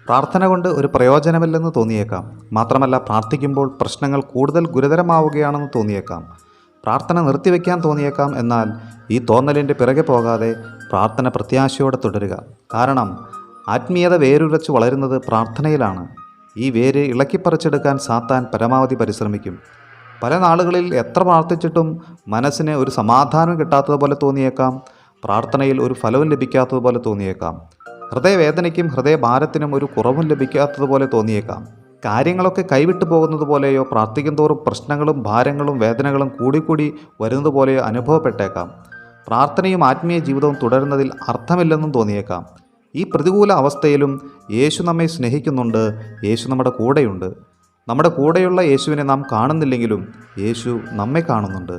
പ്രാർത്ഥന കൊണ്ട് ഒരു പ്രയോജനമില്ലെന്ന് തോന്നിയേക്കാം. മാത്രമല്ല, പ്രാർത്ഥിക്കുമ്പോൾ പ്രശ്നങ്ങൾ കൂടുതൽ ഗുരുതരമാവുകയാണെന്ന് തോന്നിയേക്കാം. പ്രാർത്ഥന നിർത്തിവെക്കാൻ തോന്നിയേക്കാം. എന്നാൽ ഈ തോന്നലിൻ്റെ പിറകെ പോകാതെ പ്രാർത്ഥന പ്രത്യാശയോടെ തുടരുക. കാരണം ആത്മീയത വേരുറച്ച് വളരുന്നത് പ്രാർത്ഥനയിലാണ്. ഈ വേര് ഇളക്കിപ്പറിച്ചെടുക്കാൻ സാത്താൻ പരമാവധി പരിശ്രമിക്കും. പല നാളുകളിൽ എത്ര പ്രാർത്ഥിച്ചിട്ടും മനസ്സിന് ഒരു സമാധാനം കിട്ടാത്തതുപോലെ തോന്നിയേക്കാം. പ്രാർത്ഥനയിൽ ഒരു ഫലവും ലഭിക്കാത്തതുപോലെ തോന്നിയേക്കാം. ഹൃദയവേദനയ്ക്കും ഹൃദയഭാരത്തിനും ഒരു കുറവും ലഭിക്കാത്തതുപോലെ തോന്നിയേക്കാം. കാര്യങ്ങളൊക്കെ കൈവിട്ടു പോകുന്നത് പോലെയോ പ്രാർത്ഥിക്കും തോറും പ്രശ്നങ്ങളും ഭാരങ്ങളും വേദനകളും കൂടിക്കൂടി വരുന്നത് പോലെയോ അനുഭവപ്പെട്ടേക്കാം. പ്രാർത്ഥനയും ആത്മീയ ജീവിതവും തുടരുന്നതിൽ അർത്ഥമില്ലെന്നും തോന്നിയേക്കാം. ഈ പ്രതികൂല അവസ്ഥയിലും യേശു നമ്മെ സ്നേഹിക്കുന്നുണ്ട്. യേശു നമ്മുടെ കൂടെയുണ്ട്. നമ്മുടെ കൂടെയുള്ള യേശുവിനെ നാം കാണുന്നില്ലെങ്കിലും യേശു നമ്മെ കാണുന്നുണ്ട്.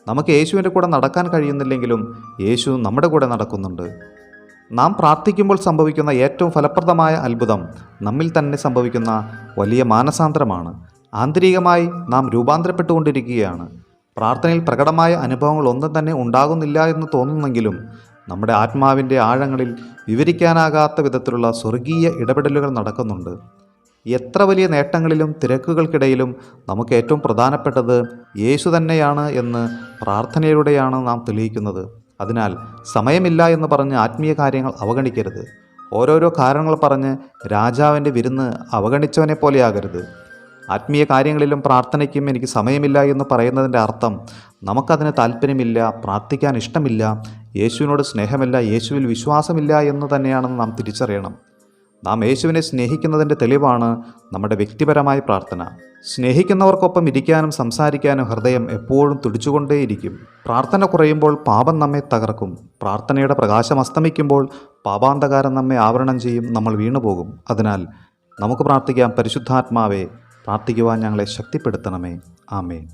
നമുക്ക് യേശുവിൻ്റെ കൂടെ നടക്കാൻ കഴിയുന്നില്ലെങ്കിലും യേശു നമ്മുടെ കൂടെ നടക്കുന്നുണ്ട്. നാം പ്രാർത്ഥിക്കുമ്പോൾ സംഭവിക്കുന്ന ഏറ്റവും ഫലപ്രദമായ അത്ഭുതം നമ്മിൽ തന്നെ സംഭവിക്കുന്ന വലിയ മാനസാന്തരമാണ്. ആന്തരികമായി നാം രൂപാന്തരപ്പെട്ടുകൊണ്ടിരിക്കുകയാണ്. പ്രാർത്ഥനയിൽ പ്രകടമായ അനുഭവങ്ങൾ ഒന്നും തന്നെ ഉണ്ടാകുന്നില്ല എന്ന് തോന്നുന്നെങ്കിലും നമ്മുടെ ആത്മാവിൻ്റെ ആഴങ്ങളിൽ വിവരിക്കാനാകാത്ത വിധത്തിലുള്ള സ്വർഗീയ ഇടപെടലുകൾ നടക്കുന്നുണ്ട്. എത്ര വലിയ നേട്ടങ്ങളിലും തിരക്കുകൾക്കിടയിലും നമുക്ക് ഏറ്റവും പ്രധാനപ്പെട്ടത് യേശു തന്നെയാണ് എന്ന് പ്രാർത്ഥനയിലൂടെയാണ് നാം തെളിയിക്കുന്നത്. അതിനാൽ സമയമില്ല എന്ന് പറഞ്ഞ് ആത്മീയ കാര്യങ്ങൾ അവഗണിക്കരുത്. ഓരോരോ കാരണങ്ങൾ പറഞ്ഞ് രാജാവിൻ്റെ വിരുന്ന് അവഗണിച്ചവനെ പോലെയാകരുത്. ആത്മീയ കാര്യങ്ങളിലും പ്രാർത്ഥനയ്ക്കും എനിക്ക് സമയമില്ല എന്ന് പറയുന്നതിൻ്റെ അർത്ഥം നമുക്കതിന് താല്പര്യമില്ല, പ്രാർത്ഥിക്കാൻ ഇഷ്ടമില്ല, യേശുവിനോട് സ്നേഹമില്ല, യേശുവിൽ വിശ്വാസമില്ല എന്ന് തന്നെയാണെന്ന് നാം തിരിച്ചറിയണം. നാം യേശുവിനെ സ്നേഹിക്കുന്നതിൻ്റെ തെളിവാണ് നമ്മുടെ വ്യക്തിപരമായ പ്രാർത്ഥന. സ്നേഹിക്കുന്നവർക്കൊപ്പം ഇരിക്കാനും സംസാരിക്കാനും ഹൃദയം എപ്പോഴും തുടിച്ചുകൊണ്ടേയിരിക്കും. പ്രാർത്ഥന കുറയുമ്പോൾ പാപം നമ്മെ തകർക്കും. പ്രാർത്ഥനയുടെ പ്രകാശം അസ്തമിക്കുമ്പോൾ പാപാന്ധകാരം നമ്മെ ആവരണം ചെയ്യും. നമ്മൾ വീണുപോകും. അതിനാൽ നമുക്ക് പ്രാർത്ഥിക്കാം. പരിശുദ്ധാത്മാവേ, പ്രാർത്ഥിക്കുവാൻ ഞങ്ങളെ ശക്തിപ്പെടുത്തണമേ. ആമേൻ.